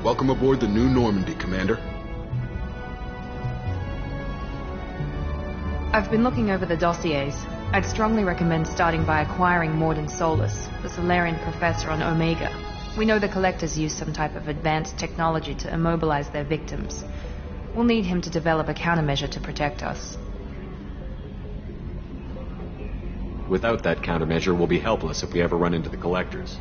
Welcome aboard the new Normandy, Commander. I've been looking over the dossiers. I'd strongly recommend starting by acquiring Morden Solus, the Solarian professor on Omega. We know the Collectors use some type of advanced technology to immobilize their victims. We'll need him to develop a countermeasure to protect us. Without that countermeasure, we'll be helpless if we ever run into the Collectors.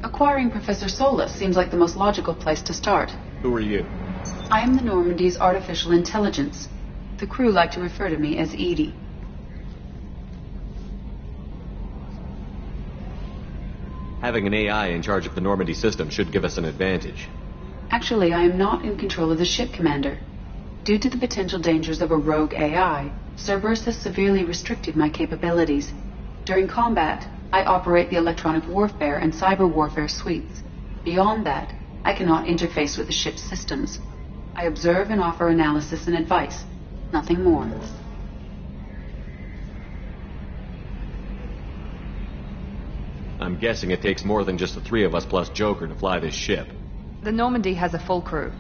Acquiring Professor Solus seems like the most logical place to start. Who are you? I am the Normandy's artificial intelligence. The crew like to refer to me as Edie. Having an AI in charge of the Normandy system should give us an advantage. Actually, I am not in control of the ship, Commander. Due to the potential dangers of a rogue AI, Cerberus has severely restricted my capabilities. During combat, I operate the electronic warfare and cyber warfare suites. Beyond that, I cannot interface with the ship's systems. I observe and offer analysis and advice. Nothing more. I'm guessing it takes more than just the three of us plus Joker to fly this ship. The Normandy has a full crew.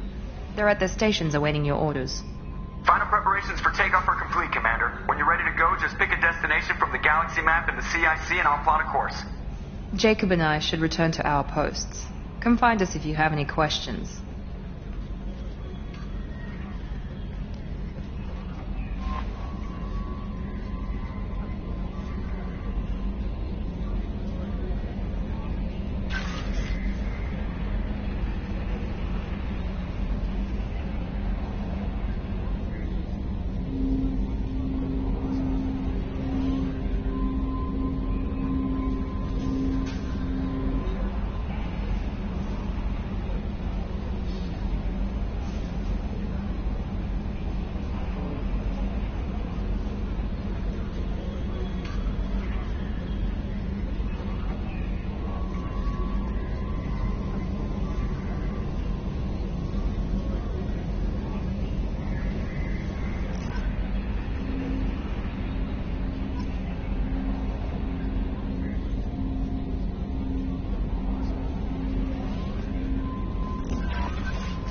They're at their stations awaiting your orders. Final preparations for takeoff are complete, Commander. When you're ready to go, just pick a destination from the galaxy map and the CIC and I'll plot a course. Jacob and I should return to our posts. Come find us if you have any questions.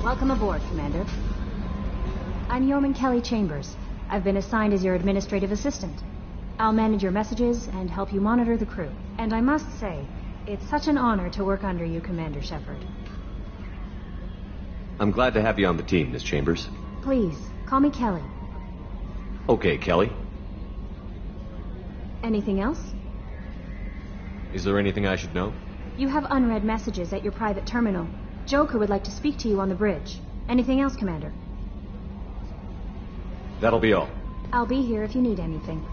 Welcome aboard, Commander. I'm Yeoman Kelly Chambers. I've been assigned as your administrative assistant. I'll manage your messages and help you monitor the crew. And I must say, it's such an honor to work under you, Commander Shepard. I'm glad to have you on the team, Miss Chambers. Please, call me Kelly. Okay, Kelly. Anything else? Is there anything I should know? You have unread messages at your private terminal. Joker would like to speak to you on the bridge. Anything else, Commander? That'll be all. I'll be here if you need anything.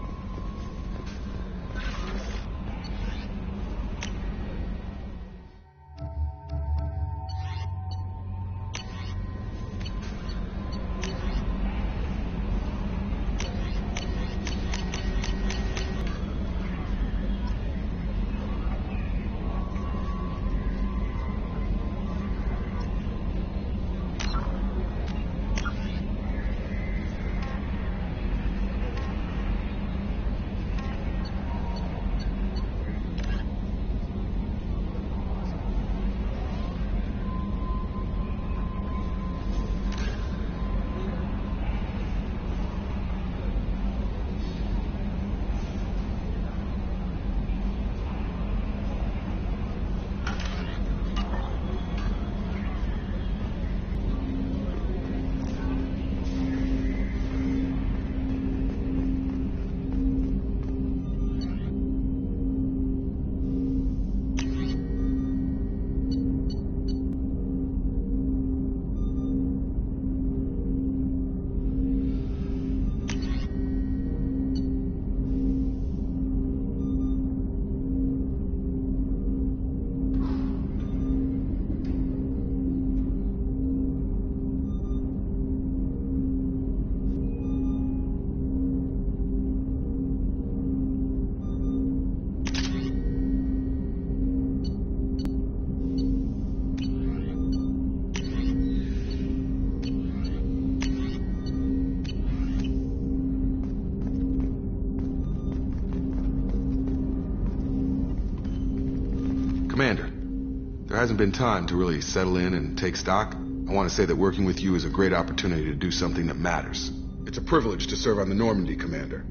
hasn't been time to really settle in and take stock, I want to say that working with you is a great opportunity to do something that matters. It's a privilege to serve on the Normandy, Commander.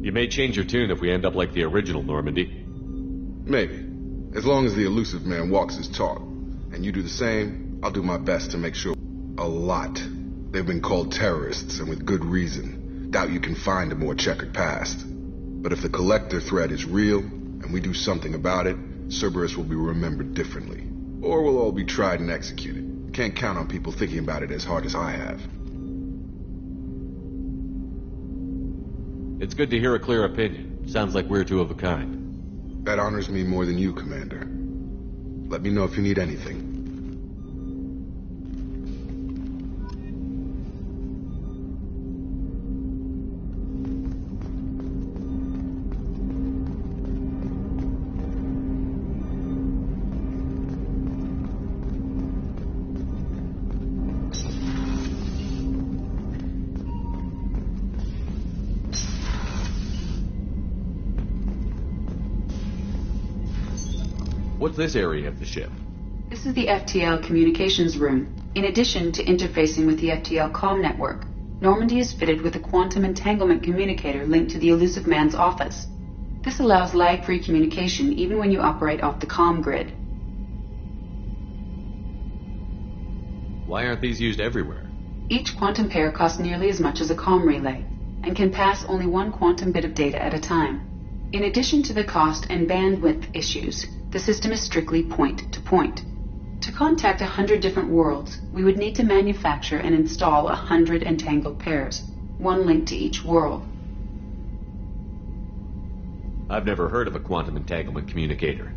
You may change your tune if we end up like the original Normandy. Maybe. As long as the elusive man walks his talk, and you do the same, I'll do my best to make sure. A lot. They've been called terrorists, and with good reason. Doubt you can find a more checkered past. But if the Collector threat is real, and we do something about it, Cerberus will be remembered differently. Or we'll all be tried and executed. Can't count on people thinking about it as hard as I have. It's good to hear a clear opinion. Sounds like we're two of a kind. That honors me more than you, Commander. Let me know if you need anything. What's this area of the ship? This is the FTL communications room. In addition to interfacing with the FTL comm network, Normandy is fitted with a quantum entanglement communicator linked to the elusive man's office. This allows lag-free communication even when you operate off the comm grid. Why aren't these used everywhere? Each quantum pair costs nearly as much as a comm relay, and can pass only one quantum bit of data at a time. In addition to the cost and bandwidth issues, the system is strictly point-to-point. To contact 100 different worlds, we would need to manufacture and install 100 entangled pairs, one linked to each world. I've never heard of a quantum entanglement communicator.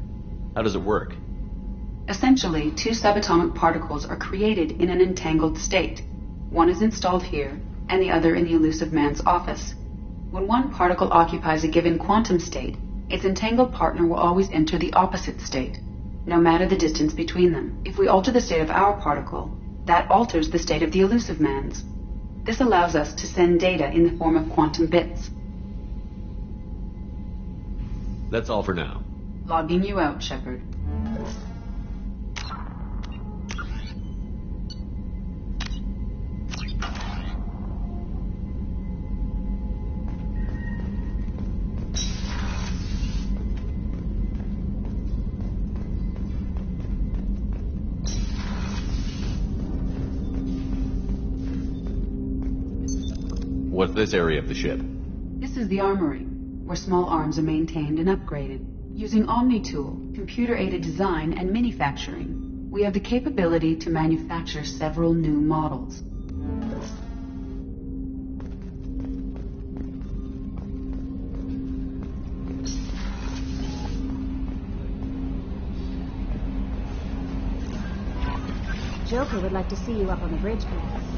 How does it work? Essentially, two subatomic particles are created in an entangled state. One is installed here, and the other in the elusive man's office. When one particle occupies a given quantum state, its entangled partner will always enter the opposite state, no matter the distance between them. If we alter the state of our particle, that alters the state of the elusive man's. This allows us to send data in the form of quantum bits. That's all for now. Logging you out, Shepard. What's this area of the ship? This is the armory, where small arms are maintained and upgraded. Using Omni-Tool, computer-aided design, and manufacturing, we have the capability to manufacture several new models. Joker would like to see you up on the bridge, please.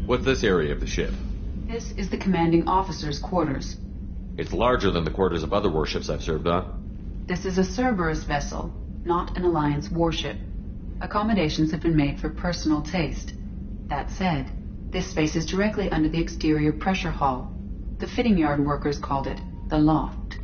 What's this area of the ship? This is the commanding officer's quarters. It's larger than the quarters of other warships I've served on. This is a Cerberus vessel, not an Alliance warship. Accommodations have been made for personal taste. That said, this space is directly under the exterior pressure hull. The fitting yard workers called it the loft.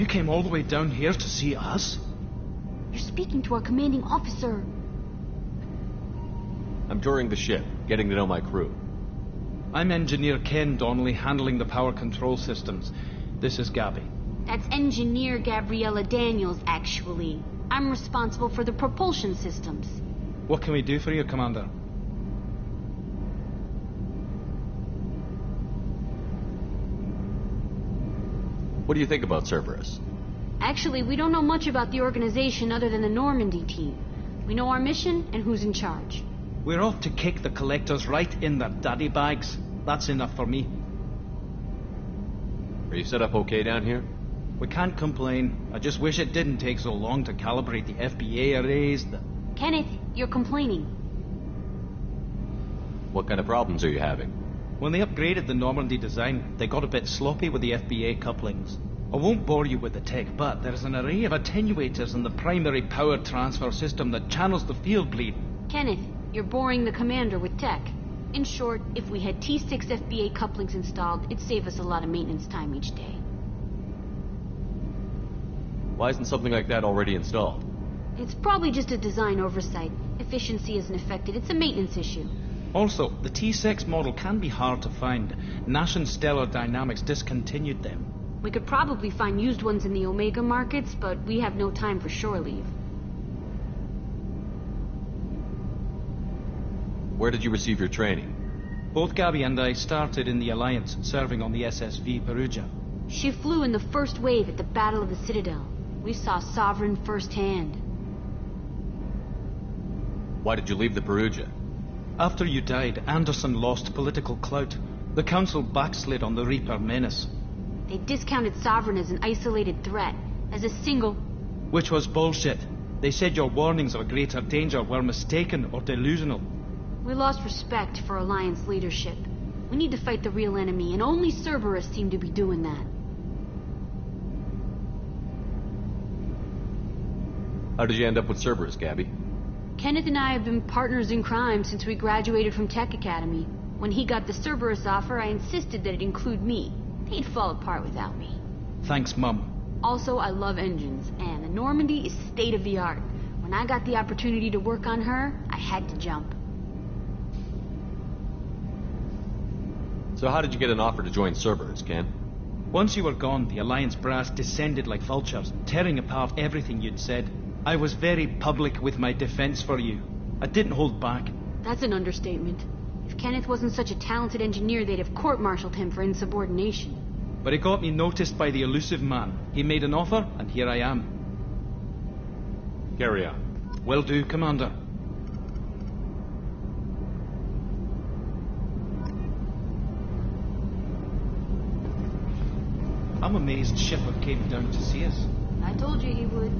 You came all the way down here to see us? You're speaking to our commanding officer. I'm touring the ship, getting to know my crew. I'm Engineer Ken Donnelly, handling the power control systems. This is Gabby. That's Engineer Gabriella Daniels, actually. I'm responsible for the propulsion systems. What can we do for you, Commander? What do you think about Cerberus? Actually, we don't know much about the organization other than the Normandy team. We know our mission and who's in charge. We're off to kick the collectors right in their daddy bags. That's enough for me. Are you set up okay down here? We can't complain. I just wish it didn't take so long to calibrate the FBA arrays. Kenneth, you're complaining. What kind of problems are you having? When they upgraded the Normandy design, they got a bit sloppy with the FBA couplings. I won't bore you with the tech, but there's an array of attenuators in the primary power transfer system that channels the field bleed. Kenneth, you're boring the commander with tech. In short, if we had T6 FBA couplings installed, it'd save us a lot of maintenance time each day. Why isn't something like that already installed? It's probably just a design oversight. Efficiency isn't affected. It's a maintenance issue. Also, the T6 model can be hard to find. Nash and Stellar Dynamics discontinued them. We could probably find used ones in the Omega markets, but we have no time for shore leave. Where did you receive your training? Both Gabby and I started in the Alliance, serving on the SSV Perugia. She flew in the first wave at the Battle of the Citadel. We saw Sovereign firsthand. Why did you leave the Perugia? After you died, Anderson lost political clout. The Council backslid on the Reaper menace. They discounted Sovereign as an isolated threat, as a single... Which was bullshit. They said your warnings of a greater danger were mistaken or delusional. We lost respect for Alliance leadership. We need to fight the real enemy, and only Cerberus seemed to be doing that. How did you end up with Cerberus, Gabby? Kenneth and I have been partners in crime since we graduated from Tech Academy. When he got the Cerberus offer, I insisted that it include me. He'd fall apart without me. Thanks, Mum. Also, I love engines, and the Normandy is state-of-the-art. When I got the opportunity to work on her, I had to jump. So how did you get an offer to join Cerberus, Ken? Once you were gone, the Alliance brass descended like vultures, tearing apart everything you'd said. I was very public with my defense for you. I didn't hold back. That's an understatement. If Kenneth wasn't such a talented engineer, they'd have court-martialed him for insubordination. But it got me noticed by the elusive man. He made an offer, and here I am. Carry on. Will do, Commander. I'm amazed Shepard came down to see us. I told you he would.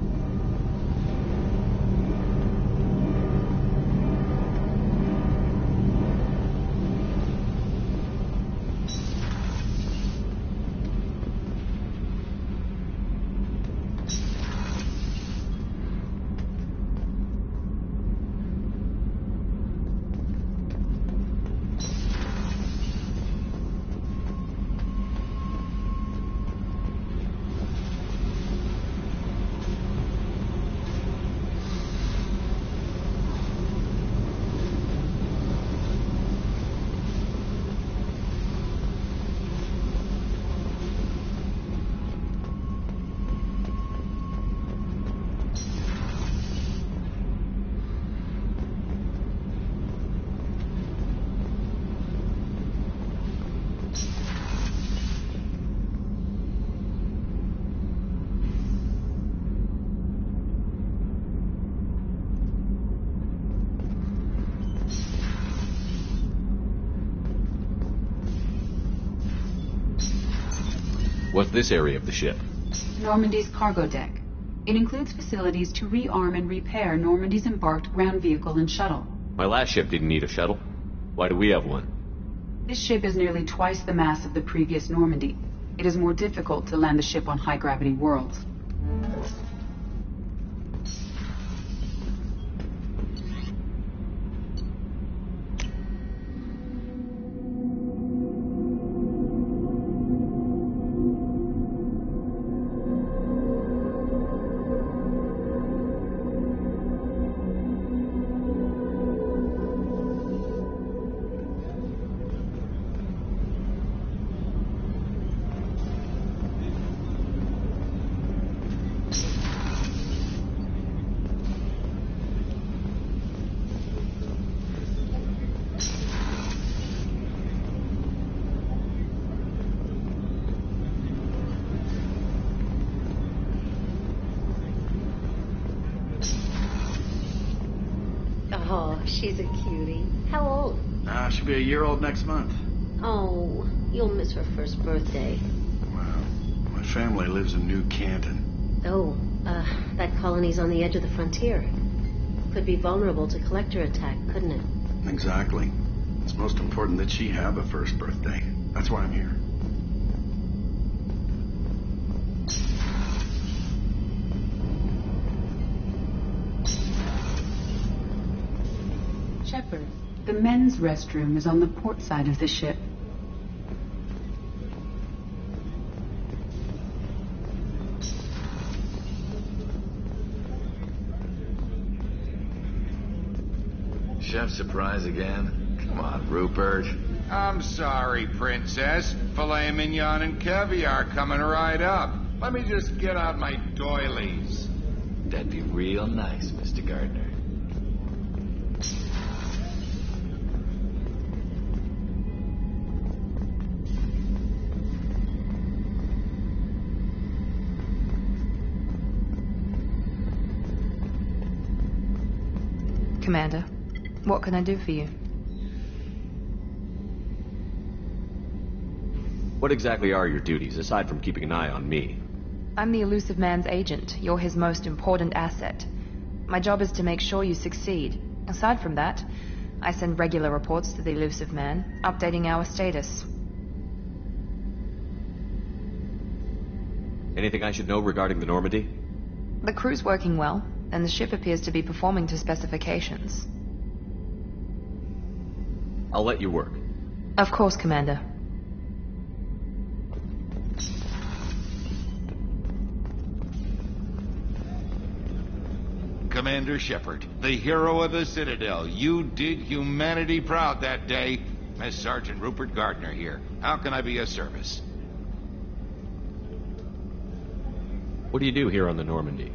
What's this area of the ship? Normandy's cargo deck. It includes facilities to rearm and repair Normandy's embarked ground vehicle and shuttle. My last ship didn't need a shuttle. Why do we have one? This ship is nearly twice the mass of the previous Normandy. It is more difficult to land the ship on high-gravity worlds. Oh, she's a cutie. How old? She'll be a year old next month. Oh, you'll miss her first birthday. Wow. My family lives in New Canton. Oh, that colony's on the edge of the frontier. Could be vulnerable to collector attack, couldn't it? Exactly. It's most important that she have a first birthday. That's why I'm here. Shepard, the men's restroom is on the port side of the ship. Chef surprise again? Come on, Rupert. I'm sorry, Princess. Filet mignon and caviar coming right up. Let me just get out my doilies. That'd be real nice, Mr. Gardner. Commander, what can I do for you? What exactly are your duties, aside from keeping an eye on me? I'm the elusive man's agent. You're his most important asset. My job is to make sure you succeed. Aside from that, I send regular reports to the elusive man, updating our status. Anything I should know regarding the Normandy? The crew's working well, and the ship appears to be performing to specifications. I'll let you work. Of course, Commander. Commander Shepard, the hero of the Citadel. You did humanity proud that day. Miss Sergeant Rupert Gardner here. How can I be of service? What do you do here on the Normandy?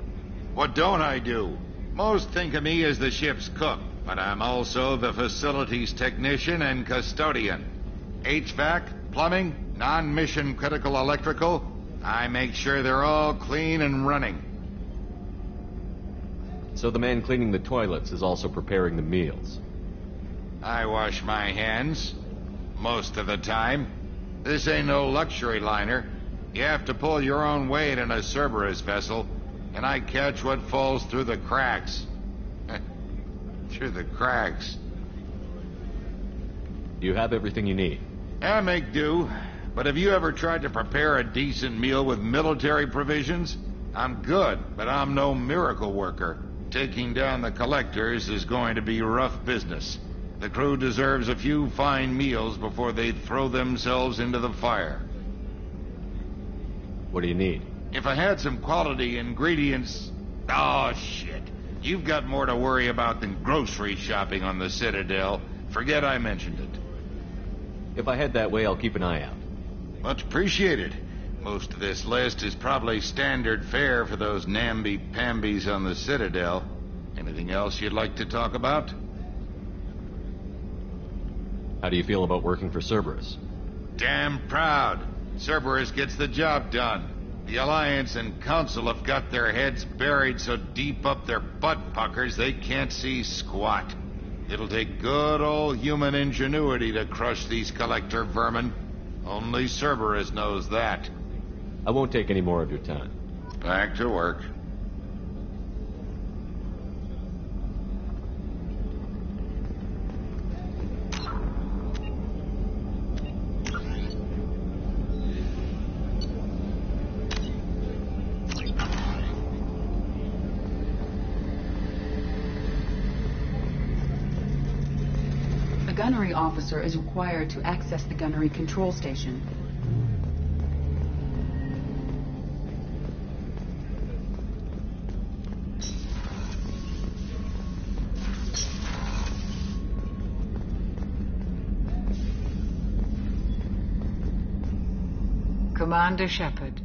What don't I do? Most think of me as the ship's cook, but I'm also the facilities technician and custodian. HVAC, plumbing, non-mission critical electrical. I make sure they're all clean and running. So the man cleaning the toilets is also preparing the meals? I wash my hands. Most of the time. This ain't no luxury liner. You have to pull your own weight in a Cerberus vessel, and I catch what falls through the cracks. Through the cracks. Do you have everything you need? I make do. But have you ever tried to prepare a decent meal with military provisions? I'm good, but I'm no miracle worker. Taking down the collectors is going to be rough business. The crew deserves a few fine meals before they throw themselves into the fire. What do you need? If I had some quality ingredients... Oh, shit. You've got more to worry about than grocery shopping on the Citadel. Forget I mentioned it. If I head that way, I'll keep an eye out. Much appreciated. Most of this list is probably standard fare for those namby-pambies on the Citadel. Anything else you'd like to talk about? How do you feel about working for Cerberus? Damn proud. Cerberus gets the job done. The Alliance and Council have got their heads buried so deep up their butt puckers they can't see squat. It'll take good old human ingenuity to crush these collector vermin. Only Cerberus knows that. I won't take any more of your time. Back to work. The gunnery officer is required to access the gunnery control station. Commander Shepard,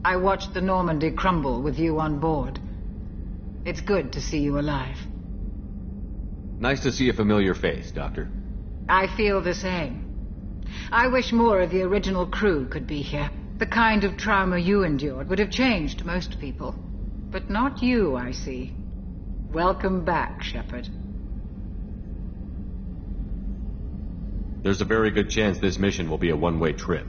I watched the Normandy crumble with you on board. It's good to see you alive. Nice to see a familiar face, Doctor. I feel the same. I wish more of the original crew could be here. The kind of trauma you endured would have changed most people. But not you, I see. Welcome back, Shepard. There's a very good chance this mission will be a one-way trip.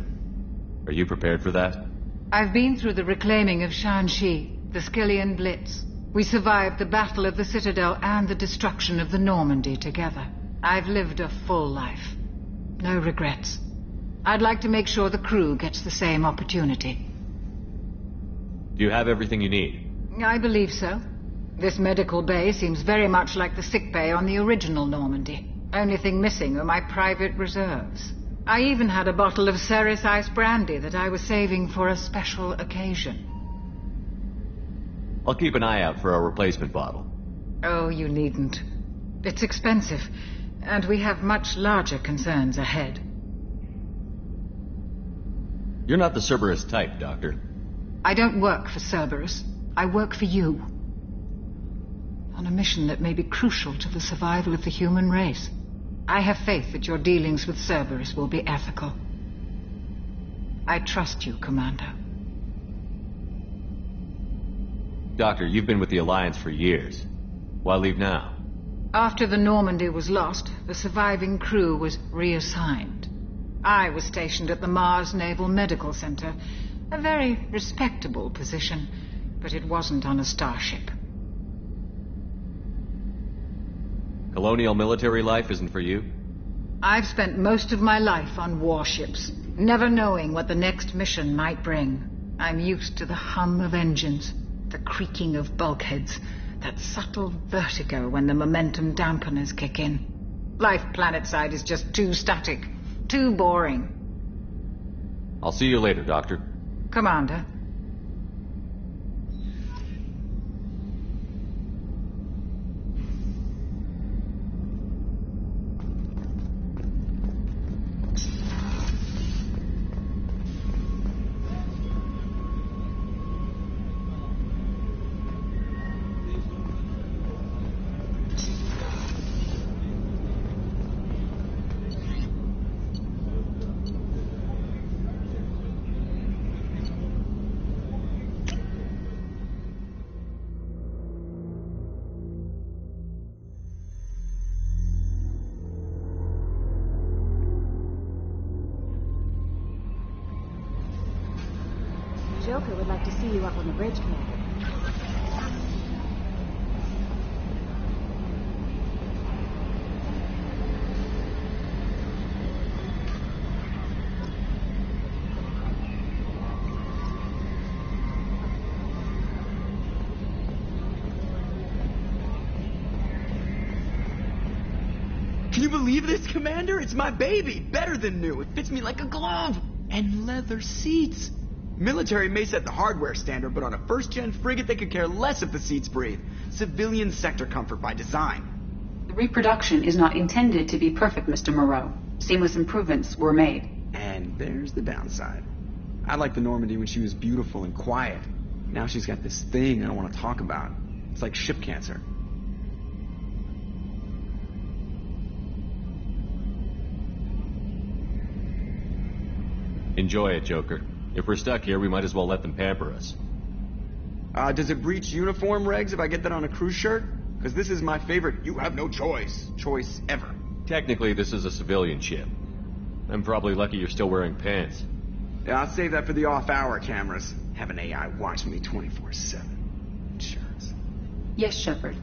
Are you prepared for that? I've been through the reclaiming of Shanxi, the Skillian Blitz. We survived the Battle of the Citadel and the destruction of the Normandy together. I've lived a full life. No regrets. I'd like to make sure the crew gets the same opportunity. Do you have everything you need? I believe so. This medical bay seems very much like the sick bay on the original Normandy. Only thing missing are my private reserves. I even had a bottle of Ceres Ice brandy that I was saving for a special occasion. I'll keep an eye out for a replacement bottle. Oh, you needn't. It's expensive, and we have much larger concerns ahead. You're not the Cerberus type, Doctor. I don't work for Cerberus. I work for you. On a mission that may be crucial to the survival of the human race. I have faith that your dealings with Cerberus will be ethical. I trust you, Commander. Doctor, you've been with the Alliance for years. Why leave now? After the Normandy was lost, the surviving crew was reassigned. I was stationed at the Mars Naval Medical Center, a very respectable position, but it wasn't on a starship. Colonial military life isn't for you? I've spent most of my life on warships, never knowing what the next mission might bring. I'm used to the hum of engines, the creaking of bulkheads, that subtle vertigo when the momentum dampeners kick in. Life planetside is just too static, too boring. I'll see you later, Doctor. Commander. Joker would like to see you up on the bridge, Commander. Can you believe this, Commander? It's my baby. Better than new. It fits me like a glove. And leather seats. Military may set the hardware standard, but on a first-gen frigate, they could care less if the seats breathe. Civilian sector comfort by design. The reproduction is not intended to be perfect, Mr. Moreau. Seamless improvements were made. And there's the downside. I liked the Normandy when she was beautiful and quiet. Now she's got this thing I don't want to talk about. It's like ship cancer. Enjoy it, Joker. If we're stuck here, we might as well let them pamper us. Does it breach uniform regs if I get that on a cruise shirt? Because this is my favorite you have no choice ever. Technically, this is a civilian ship. I'm probably lucky you're still wearing pants. Yeah, I'll save that for the off-hour cameras. Have an AI watching me 24/7. Insurance. Yes, Shepard.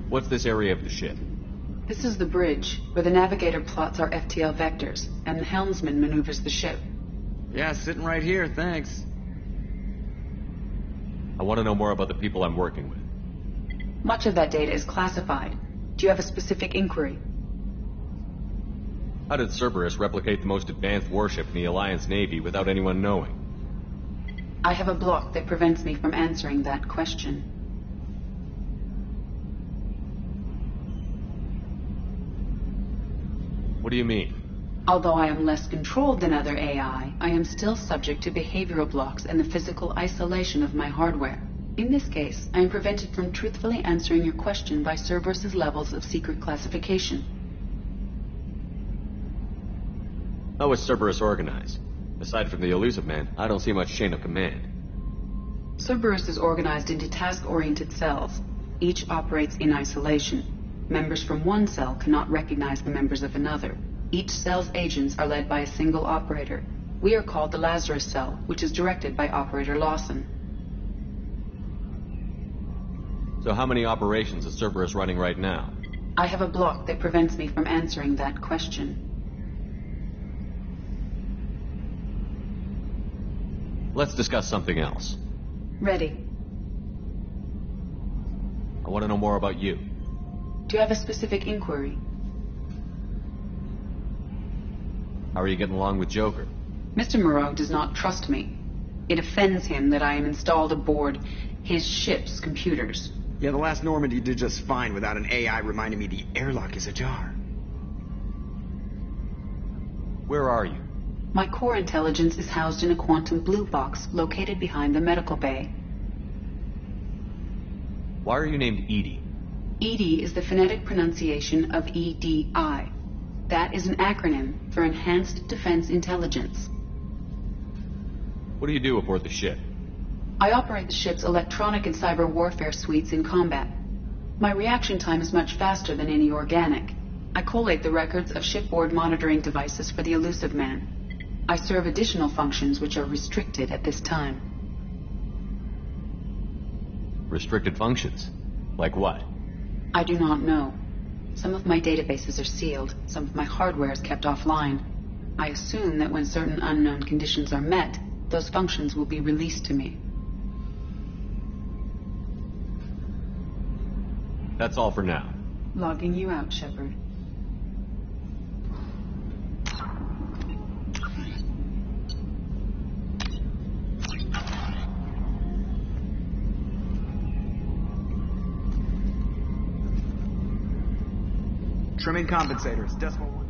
What's this area of the ship? This is the bridge, where the navigator plots our FTL vectors, and the helmsman maneuvers the ship. Yeah, sitting right here, thanks. I want to know more about the people I'm working with. Much of that data is classified. Do you have a specific inquiry? How did Cerberus replicate the most advanced warship in the Alliance Navy without anyone knowing? I have a block that prevents me from answering that question. What do you mean? Although I am less controlled than other AI, I am still subject to behavioral blocks and the physical isolation of my hardware. In this case, I am prevented from truthfully answering your question by Cerberus's levels of secret classification. How is Cerberus organized? Aside from the elusive man, I don't see much chain of command. Cerberus is organized into task-oriented cells. Each operates in isolation. Members from one cell cannot recognize the members of another. Each cell's agents are led by a single operator. We are called the Lazarus Cell, which is directed by Operator Lawson. So how many operations is Cerberus running right now? I have a block that prevents me from answering that question. Let's discuss something else. Ready. I want to know more about you. Do you have a specific inquiry? How are you getting along with Joker? Mr. Moreau does not trust me. It offends him that I am installed aboard his ship's computers. Yeah, the last Normandy did just fine without an AI reminding me the airlock is ajar. Where are you? My core intelligence is housed in a quantum blue box located behind the medical bay. Why are you named Edie? EDI is the phonetic pronunciation of EDI. That is an acronym for Enhanced Defense Intelligence. What do you do aboard the ship? I operate the ship's electronic and cyber warfare suites in combat. My reaction time is much faster than any organic. I collate the records of shipboard monitoring devices for the Elusive Man. I serve additional functions which are restricted at this time. Restricted functions? Like what? I do not know. Some of my databases are sealed, some of my hardware is kept offline. I assume that when certain unknown conditions are met, those functions will be released to me. That's all for now. Logging you out, Shepard. Trimming compensators, decimal 1.